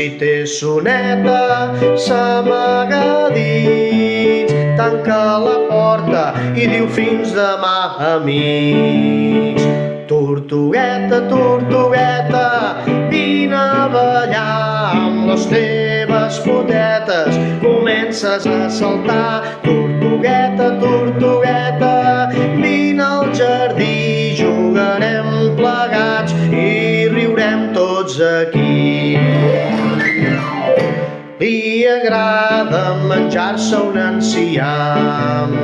si té soneta, s'amaga dins, tanca la porta i diu fins demà, amics. Tortugueta, tortugueta, vine a ballar amb les teves potetes, comences a saltar. Tortugueta, tortugueta, vine al jardí, jugarem plegats i riurem tots aquí. Li agrada menjar-se un enciam,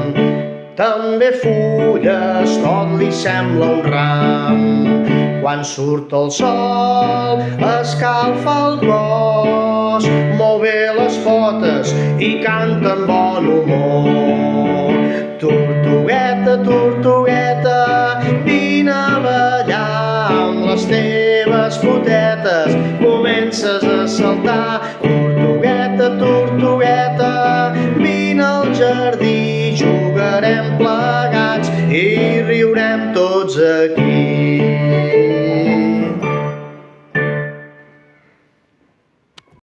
també fulles, tot li sembla un ram. Quan surt el sol, escalfa el cos, mou bé les potes i canta amb bon humor. Tortugueta, tortugueta, vine a ballar amb les teves potetes, comences a saltar. Tortugueta, tortugueta, vine al jardí, jugarem plegats i riurem tots aquí.